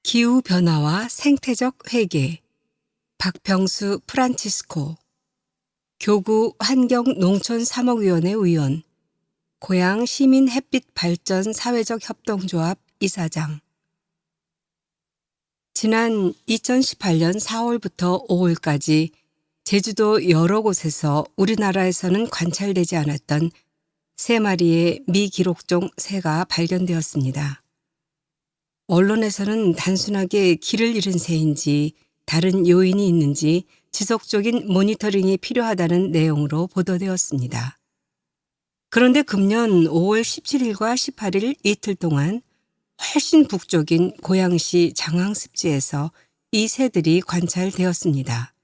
기후변화와 생태적 회계, 박병수 프란치스코, 교구 환경농촌3억위원회 의원, 고양 시민햇빛발전 사회적 협동조합 이사장. 지난 2018년 4월부터 5월까지 제주도 여러 곳에서 우리나라에서는 관찰되지 않았던 3마리의 미기록종 새가 발견되었습니다. 언론에서는 단순하게 길을 잃은 새인지 다른 요인이 있는지 지속적인 모니터링이 필요하다는 내용으로 보도되었습니다. 그런데 금년 5월 17일과 18일 이틀 동안 훨씬 북쪽인 고양시 장항습지에서 이 새들이 관찰되었습니다.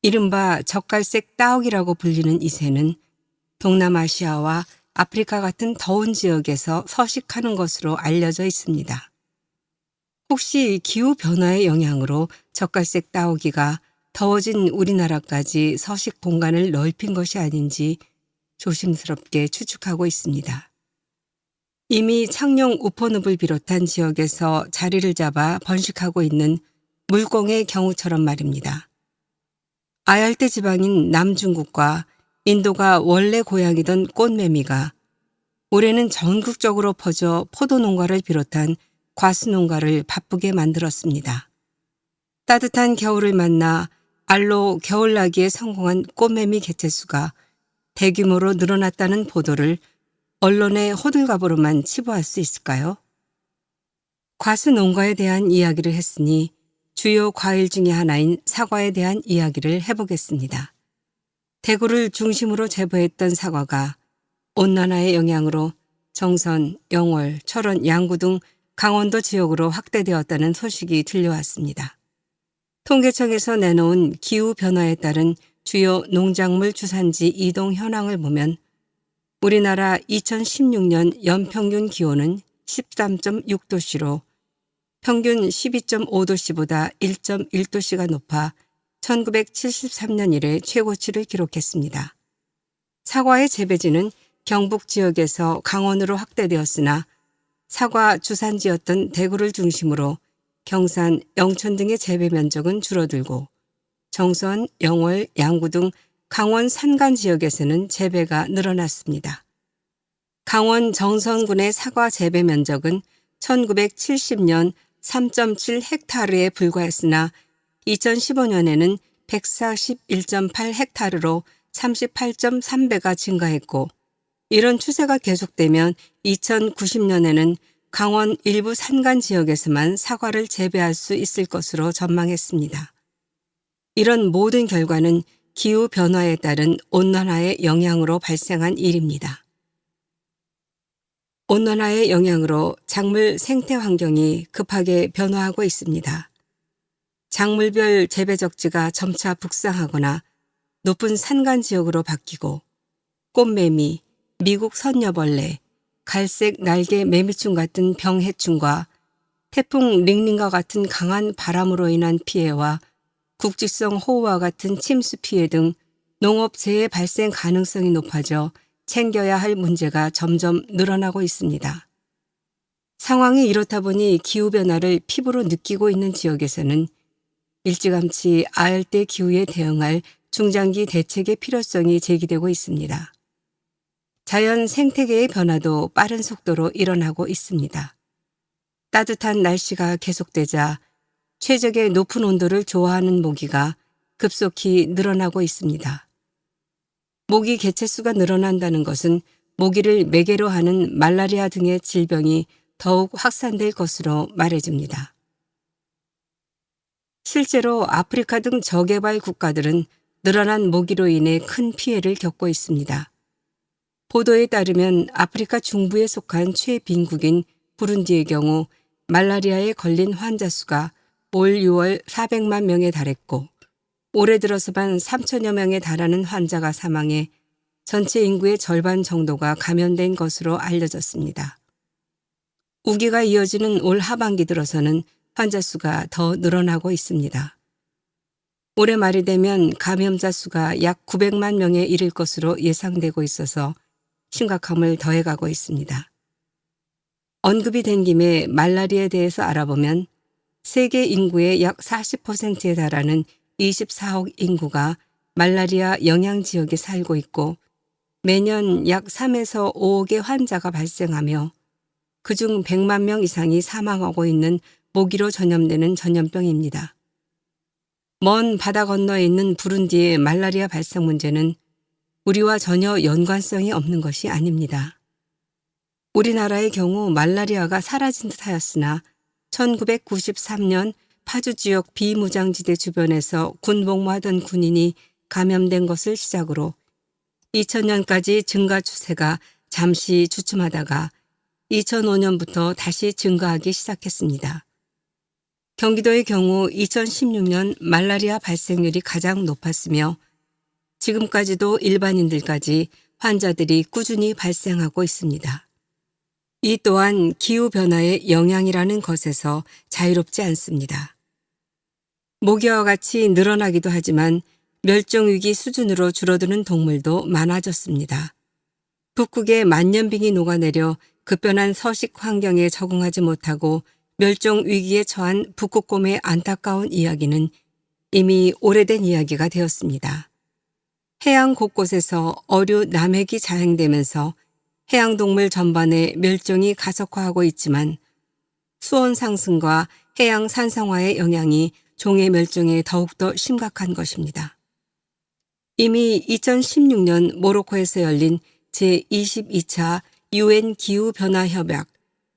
이른바 젓갈색 따옥이라고 불리는 이 새는 동남아시아와 아프리카 같은 더운 지역에서 서식하는 것으로 알려져 있습니다. 혹시 기후변화의 영향으로 젓갈색 따오기가 더워진 우리나라까지 서식 공간을 넓힌 것이 아닌지 조심스럽게 추측하고 있습니다. 이미 창녕 우포늪을 비롯한 지역에서 자리를 잡아 번식하고 있는 물공의 경우처럼 말입니다. 아열대 지방인 남중국과 인도가 원래 고향이던 꽃매미가 올해는 전국적으로 퍼져 포도 농가를 비롯한 과수 농가를 바쁘게 만들었습니다. 따뜻한 겨울을 만나 알로 겨울나기에 성공한 꽃매미 개체수가 대규모로 늘어났다는 보도를 언론의 호들갑으로만 치부할 수 있을까요? 과수 농가에 대한 이야기를 했으니 주요 과일 중의 하나인 사과에 대한 이야기를 해보겠습니다. 대구를 중심으로 재배했던 사과가 온난화의 영향으로 정선, 영월, 철원, 양구 등 강원도 지역으로 확대되었다는 소식이 들려왔습니다. 통계청에서 내놓은 기후변화에 따른 주요 농작물 주산지 이동 현황을 보면 우리나라 2016년 연평균 기온은 13.6도씨로 평균 12.5도씨보다 1.1도씨가 높아 1973년 이래 최고치를 기록했습니다. 사과의 재배지는 경북 지역에서 강원으로 확대되었으나 사과 주산지였던 대구를 중심으로 경산, 영천 등의 재배 면적은 줄어들고 정선, 영월, 양구 등 강원 산간 지역에서는 재배가 늘어났습니다. 강원 정선군의 사과 재배 면적은 1970년 3.7헥타르에 불과했으나 2015년에는 141.8헥타르로 38.3배가 증가했고 이런 추세가 계속되면 2090년에는 강원 일부 산간 지역에서만 사과를 재배할 수 있을 것으로 전망했습니다. 이런 모든 결과는 기후변화에 따른 온난화의 영향으로 발생한 일입니다. 온난화의 영향으로 작물 생태 환경이 급하게 변화하고 있습니다. 작물별 재배 적지가 점차 북상하거나 높은 산간 지역으로 바뀌고 꽃매미, 미국 선여벌레, 갈색 날개 매미충 같은 병해충과 태풍 링링과 같은 강한 바람으로 인한 피해와 국지성 호우와 같은 침수 피해 등 농업재해 발생 가능성이 높아져 챙겨야 할 문제가 점점 늘어나고 있습니다. 상황이 이렇다 보니 기후변화를 피부로 느끼고 있는 지역에서는 일찌감치 아열대 기후에 대응할 중장기 대책의 필요성이 제기되고 있습니다. 자연 생태계의 변화도 빠른 속도로 일어나고 있습니다. 따뜻한 날씨가 계속되자 최적의 높은 온도를 좋아하는 모기가 급속히 늘어나고 있습니다. 모기 개체수가 늘어난다는 것은 모기를 매개로 하는 말라리아 등의 질병이 더욱 확산될 것으로 말해집니다. 실제로 아프리카 등 저개발 국가들은 늘어난 모기로 인해 큰 피해를 겪고 있습니다. 보도에 따르면 아프리카 중부에 속한 최빈국인 부룬디의 경우 말라리아에 걸린 환자 수가 올 6월 400만 명에 달했고 올해 들어서만 3천여 명에 달하는 환자가 사망해 전체 인구의 절반 정도가 감염된 것으로 알려졌습니다. 우기가 이어지는 올 하반기 들어서는 환자 수가 더 늘어나고 있습니다. 올해 말이 되면 감염자 수가 약 900만 명에 이를 것으로 예상되고 있어서 심각함을 더해가고 있습니다. 언급이 된 김에 말라리아에 대해서 알아보면 세계 인구의 약 40%에 달하는 24억 인구가 말라리아 영향 지역에 살고 있고 매년 약 3에서 5억의 환자가 발생하며 그중 100만 명 이상이 사망하고 있는 모기로 전염되는 전염병입니다. 먼 바다 건너에 있는 부룬디의 말라리아 발생 문제는 우리와 전혀 연관성이 없는 것이 아닙니다. 우리나라의 경우 말라리아가 사라진 듯하였으나 1993년 파주 지역 비무장지대 주변에서 군복무하던 군인이 감염된 것을 시작으로 2000년까지 증가 추세가 잠시 주춤하다가 2005년부터 다시 증가하기 시작했습니다. 경기도의 경우 2016년 말라리아 발생률이 가장 높았으며 지금까지도 일반인들까지 환자들이 꾸준히 발생하고 있습니다. 이 또한 기후변화의 영향이라는 것에서 자유롭지 않습니다. 모기와 같이 늘어나기도 하지만 멸종위기 수준으로 줄어드는 동물도 많아졌습니다. 북극의 만년빙이 녹아내려 급변한 서식 환경에 적응하지 못하고 멸종위기에 처한 북극곰의 안타까운 이야기는 이미 오래된 이야기가 되었습니다. 해양 곳곳에서 어류 남획이 자행되면서 해양동물 전반의 멸종이 가속화하고 있지만 수온 상승과 해양 산성화의 영향이 종의 멸종에 더욱더 심각한 것입니다. 이미 2016년 모로코에서 열린 제22차 UN 기후변화협약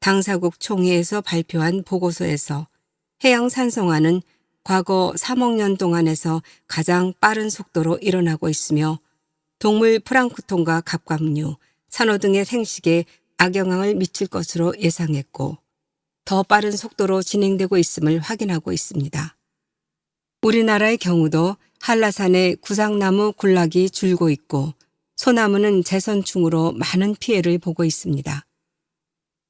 당사국 총회에서 발표한 보고서에서 해양 산성화는 과거 3억 년 동안에서 가장 빠른 속도로 일어나고 있으며 동물 플랑크톤과 갑각류, 산호 등의 생식에 악영향을 미칠 것으로 예상했고 더 빠른 속도로 진행되고 있음을 확인하고 있습니다. 우리나라의 경우도 한라산에 구상나무 군락이 줄고 있고 소나무는 재선충으로 많은 피해를 보고 있습니다.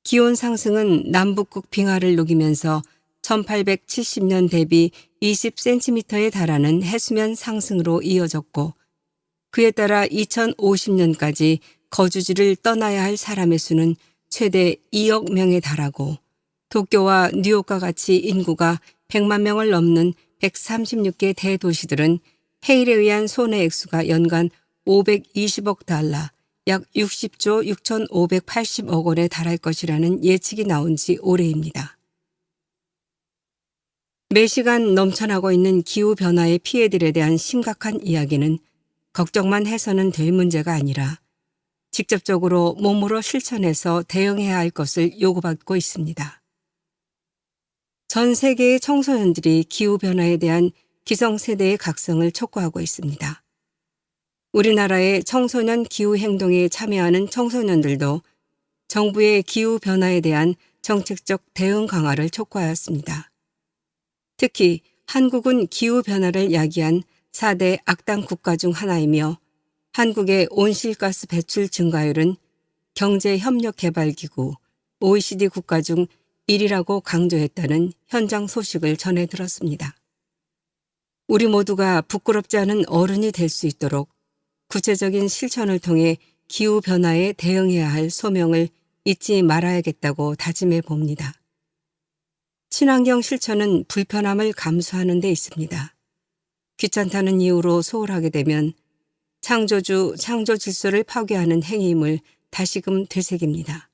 기온 상승은 남북극 빙하를 녹이면서 1870년 대비 20cm에 달하는 해수면 상승으로 이어졌고 그에 따라 2050년까지 거주지를 떠나야 할 사람의 수는 최대 2억 명에 달하고 도쿄와 뉴욕과 같이 인구가 100만 명을 넘는 136개 대도시들은 해일에 의한 손해 액수가 연간 520억 달러, 약 60조 6,580억 원에 달할 것이라는 예측이 나온 지 오래입니다. 매시간 넘쳐나고 있는 기후변화의 피해들에 대한 심각한 이야기는 걱정만 해서는 될 문제가 아니라 직접적으로 몸으로 실천해서 대응해야 할 것을 요구받고 있습니다. 전 세계의 청소년들이 기후변화에 대한 기성세대의 각성을 촉구하고 있습니다. 우리나라의 청소년 기후행동에 참여하는 청소년들도 정부의 기후변화에 대한 정책적 대응 강화를 촉구하였습니다. 특히 한국은 기후변화를 야기한 4대 악당 국가 중 하나이며 한국의 온실가스 배출 증가율은 경제협력개발기구 OECD 국가 중 1위라고 강조했다는 현장 소식을 전해 들었습니다. 우리 모두가 부끄럽지 않은 어른이 될 수 있도록 구체적인 실천을 통해 기후변화에 대응해야 할 소명을 잊지 말아야겠다고 다짐해 봅니다. 친환경 실천은 불편함을 감수하는 데 있습니다. 귀찮다는 이유로 소홀하게 되면 창조주, 창조 질서를 파괴하는 행위임을 다시금 되새깁니다.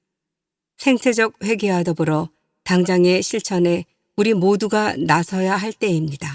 생태적 회개와 더불어 당장의 실천에 우리 모두가 나서야 할 때입니다.